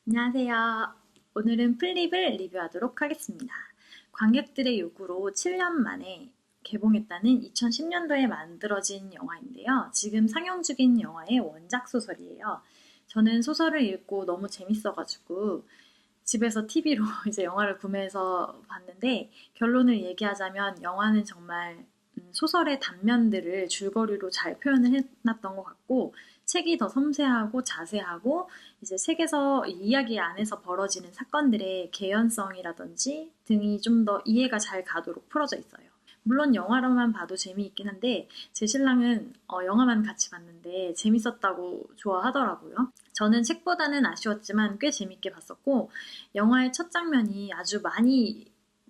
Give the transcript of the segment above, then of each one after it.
안녕하세요. 오늘은 플립을 리뷰하도록 하겠습니다. 관객들의 요구로 7년 만에 개봉했다는 2010년도에 만들어진 영화인데요. 지금 상영 중인 영화의 원작 소설이에요. 저는 소설을 읽고 너무 재밌어가지고 집에서 TV로 이제 영화를 구매해서 봤는데, 결론을 얘기하자면 영화는 정말 소설의 단면들을 줄거리로 잘 표현을 해놨던 것 같고, 책이 더 섬세하고 자세하고 이제 책에서 이 이야기 안에서 벌어지는 사건들의 개연성이라든지 등이 좀 더 이해가 잘 가도록 풀어져 있어요. 물론 영화로만 봐도 재미있긴 한데 제 신랑은 영화만 같이 봤는데 재밌었다고 좋아하더라고요. 저는 책보다는 아쉬웠지만 꽤 재밌게 봤었고, 영화의 첫 장면이 아주 많이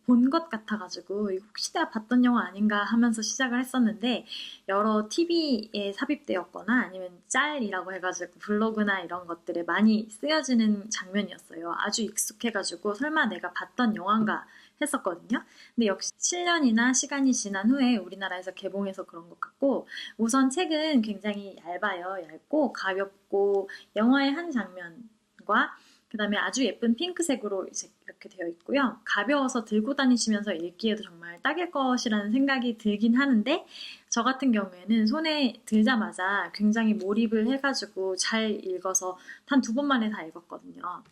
본 것 같아가지고 이거 혹시 내가 봤던 영화 아닌가 하면서 시작을 했었는데, 여러 TV에 삽입되었거나 아니면 짤이라고 해가지고 블로그나 이런 것들에 많이 쓰여지는 장면이었어요. 아주 익숙해가지고 설마 내가 봤던 영화인가 했었거든요. 근데 역시 7년이나 시간이 지난 후에 우리나라에서 개봉해서 그런 것 같고, 우선 책은 굉장히 얇아요. 얇고 가볍고 영화의 한 장면과 그다음에 아주 예쁜 핑크색으로 이제 이렇게 되어 있고요. 가벼워서 들고 다니시면서 읽기에도 정말 딱일 것이라는 생각이 들긴 하는데, 저 같은 경우에는 손에 들자마자 굉장히 몰입을 해가지고 잘 읽어서 한 두 번 만에 다 읽었거든요.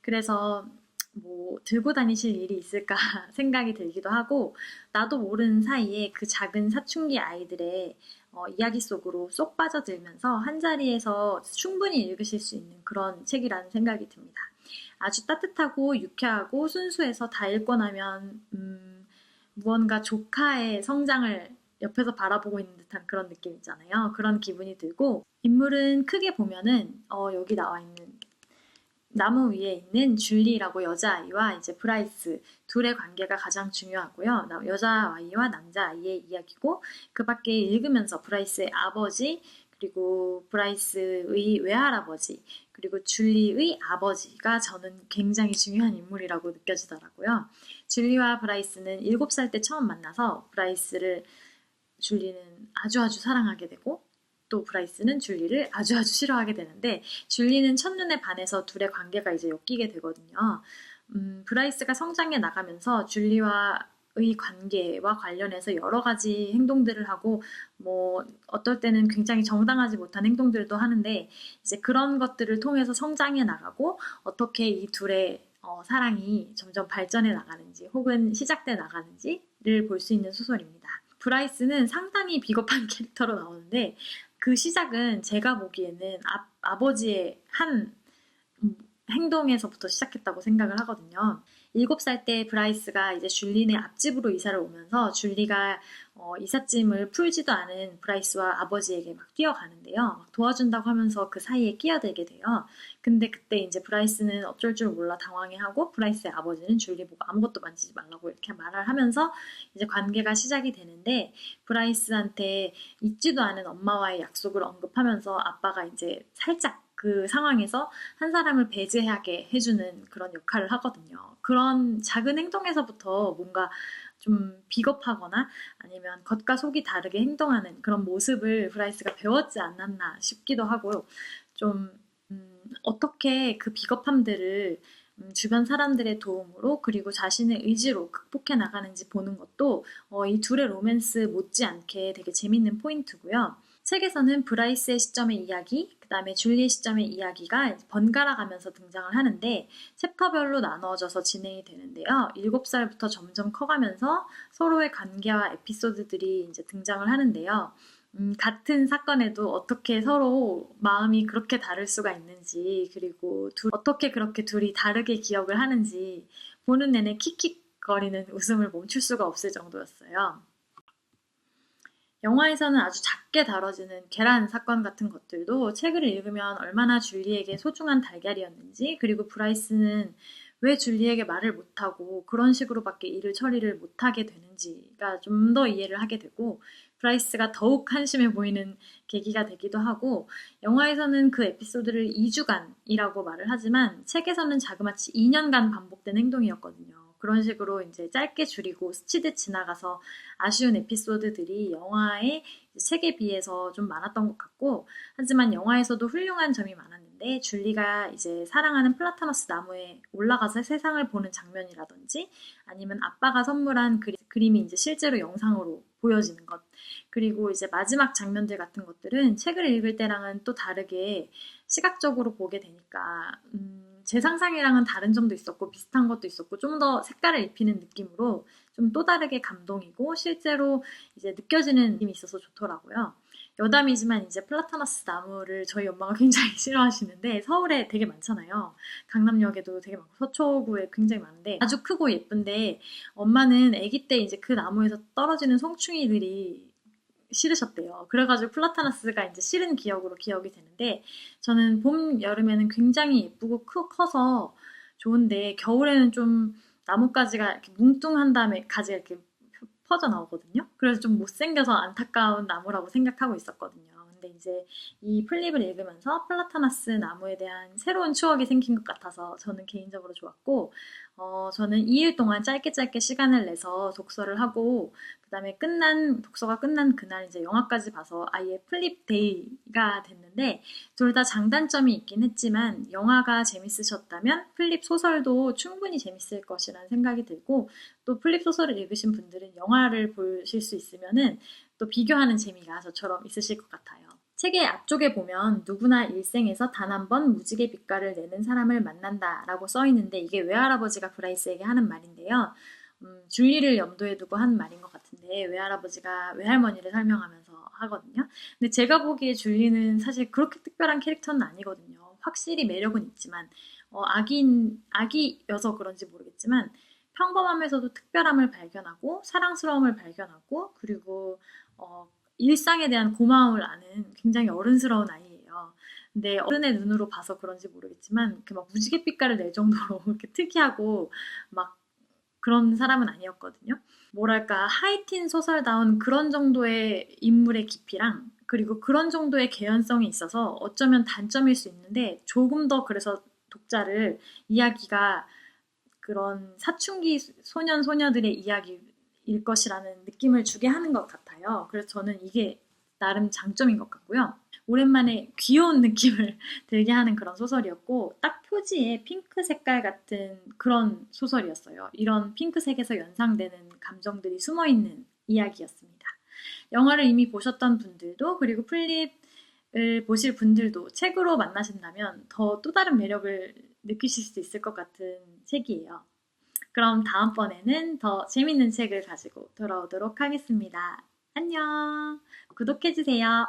그래서 뭐 들고 다니실 일이 있을까 생각이 들기도 하고, 나도 모르는 사이에 그 작은 사춘기 아이들의 이야기 속으로 쏙 빠져들면서 한 자리에서 충분히 읽으실 수 있는 그런 책이라는 생각이 듭니다. 아주 따뜻하고 유쾌하고 순수해서 다 읽고 나면 무언가 조카의 성장을 옆에서 바라보고 있는 듯한 그런 느낌 있잖아요. 그런 기분이 들고, 인물은 크게 보면은 여기 나와 있는 나무 위에 있는 줄리라고 여자아이와 이제 브라이스 둘의 관계가 가장 중요하고요. 여자아이와 남자아이의 이야기고, 그 밖에 읽으면서 브라이스의 아버지, 그리고 브라이스의 외할아버지, 그리고 줄리의 아버지가 저는 굉장히 중요한 인물이라고 느껴지더라고요. 줄리와 브라이스는 7살 때 처음 만나서 줄리는 아주 아주 사랑하게 되고, 또 브라이스는 줄리를 아주 아주 싫어하게 되는데, 줄리는 첫눈에 반해서 둘의 관계가 이제 엮이게 되거든요. 브라이스가 성장해 나가면서 줄리와의 관계와 관련해서 여러 가지 행동들을 하고, 뭐 어떨 때는 굉장히 정당하지 못한 행동들도 하는데, 이제 그런 것들을 통해서 성장해 나가고 어떻게 이 둘의 사랑이 점점 발전해 나가는지 혹은 시작돼 나가는지를 볼 수 있는 소설입니다. 브라이스는 상당히 비겁한 캐릭터로 나오는데, 그 시작은 제가 보기에는 아버지의 한 행동에서부터 시작했다고 생각을 하거든요. 7살 때 브라이스가 이제 줄리네 앞집으로 이사를 오면서 줄리가 이삿짐을 풀지도 않은 브라이스와 아버지에게 막 뛰어가는데요. 막 도와준다고 하면서 그 사이에 끼어들게 돼요. 근데 그때 이제 브라이스는 어쩔 줄 몰라 당황해하고, 브라이스의 아버지는 줄리 보고 아무것도 만지지 말라고 이렇게 말을 하면서 이제 관계가 시작이 되는데, 브라이스한테 잊지도 않은 엄마와의 약속을 언급하면서 아빠가 이제 살짝 그 상황에서 한 사람을 배제하게 해주는 그런 역할을 하거든요. 그런 작은 행동에서부터 뭔가 좀 비겁하거나 아니면 겉과 속이 다르게 행동하는 그런 모습을 브라이스가 배웠지 않았나 싶기도 하고요. 좀 어떻게 그 비겁함들을 주변 사람들의 도움으로 그리고 자신의 의지로 극복해 나가는지 보는 것도 이 둘의 로맨스 못지않게 되게 재밌는 포인트고요. 책에서는 브라이스의 시점의 이야기, 그 다음에 줄리의 시점의 이야기가 번갈아 가면서 등장을 하는데, 챕터별로 나누어져서 진행이 되는데요. 7살부터 점점 커가면서 서로의 관계와 에피소드들이 이제 등장을 하는데요. 같은 사건에도 어떻게 서로 마음이 그렇게 다를 수가 있는지, 그리고 어떻게 그렇게 둘이 다르게 기억을 하는지 보는 내내 킥킥거리는 웃음을 멈출 수가 없을 정도였어요. 영화에서는 아주 작게 다뤄지는 계란 사건 같은 것들도 책을 읽으면 얼마나 줄리에게 소중한 달걀이었는지, 그리고 브라이스는 왜 줄리에게 말을 못하고 그런 식으로밖에 일을 처리를 못하게 되는지가 좀 더 이해를 하게 되고, 브라이스가 더욱 한심해 보이는 계기가 되기도 하고, 영화에서는 그 에피소드를 2주간이라고 말을 하지만 책에서는 자그마치 2년간 반복된 행동이었거든요. 그런 식으로 이제 짧게 줄이고 스치듯 지나가서 아쉬운 에피소드들이 영화의 책에 비해서 좀 많았던 것 같고, 하지만 영화에서도 훌륭한 점이 많았는데 줄리가 이제 사랑하는 플라타너스 나무에 올라가서 세상을 보는 장면이라든지 아니면 아빠가 선물한 그림이 이제 실제로 영상으로 보여지는 것, 그리고 이제 마지막 장면들 같은 것들은 책을 읽을 때랑은 또 다르게 시각적으로 보게 되니까 제 상상이랑은 다른 점도 있었고 비슷한 것도 있었고 좀 더 색깔을 입히는 느낌으로 좀 또 다르게 감동이고 실제로 이제 느껴지는 느낌이 있어서 좋더라고요. 여담이지만 이제 플라타너스 나무를 저희 엄마가 굉장히 싫어하시는데 서울에 되게 많잖아요. 강남역에도 되게 많고 서초구에 굉장히 많은데 아주 크고 예쁜데 엄마는 아기 때 이제 그 나무에서 떨어지는 송충이들이 싫으셨대요. 그래가지고 플라타너스가 이제 싫은 기억으로 기억이 되는데 저는 봄, 여름에는 굉장히 예쁘고 커서 좋은데 겨울에는 좀 나뭇가지가 이렇게 뭉뚱한 다음에 가지가 이렇게 퍼져 나오거든요. 그래서 좀 못생겨서 안타까운 나무라고 생각하고 있었거든요. 근데 이제 이 플립을 읽으면서 플라타너스 나무에 대한 새로운 추억이 생긴 것 같아서 저는 개인적으로 좋았고, 저는 2일 동안 짧게 시간을 내서 독서를 하고, 그 다음에 독서가 끝난 그날 이제 영화까지 봐서 아예 플립 데이가 됐는데, 둘 다 장단점이 있긴 했지만, 영화가 재밌으셨다면 플립 소설도 충분히 재밌을 것이라는 생각이 들고, 또 플립 소설을 읽으신 분들은 영화를 보실 수 있으면은 또 비교하는 재미가 저처럼 있으실 것 같아요. 책의 앞쪽에 보면 누구나 일생에서 단 한 번 무지개 빛깔을 내는 사람을 만난다 라고 써 있는데 이게 외할아버지가 브라이스에게 하는 말인데요. 줄리를 염두에 두고 한 말인 것 같은데 외할아버지가 외할머니를 설명하면서 하거든요. 근데 제가 보기에 줄리는 사실 그렇게 특별한 캐릭터는 아니거든요. 확실히 매력은 있지만 아기여서 그런지 모르겠지만 평범함에서도 특별함을 발견하고 사랑스러움을 발견하고 그리고 일상에 대한 고마움을 아는 굉장히 어른스러운 아이예요. 근데 어른의 눈으로 봐서 그런지 모르겠지만 막 무지개 빛깔을 낼 정도로 이렇게 특이하고 막 그런 사람은 아니었거든요. 뭐랄까 하이틴 소설다운 그런 정도의 인물의 깊이랑 그리고 그런 정도의 개연성이 있어서 어쩌면 단점일 수 있는데 조금 더 그래서 독자를 이야기가 그런 사춘기 소년 소녀들의 이야기일 것이라는 느낌을 주게 하는 것 같아요. 그래서 저는 이게 나름 장점인 것 같고요. 오랜만에 귀여운 느낌을 들게 하는 그런 소설이었고 딱 표지에 핑크 색깔 같은 그런 소설이었어요. 이런 핑크색에서 연상되는 감정들이 숨어있는 이야기였습니다. 영화를 이미 보셨던 분들도 그리고 플립을 보실 분들도 책으로 만나신다면 더 또 다른 매력을 느끼실 수 있을 것 같은 책이에요. 그럼 다음번에는 더 재밌는 책을 가지고 돌아오도록 하겠습니다. 안녕! 구독해주세요.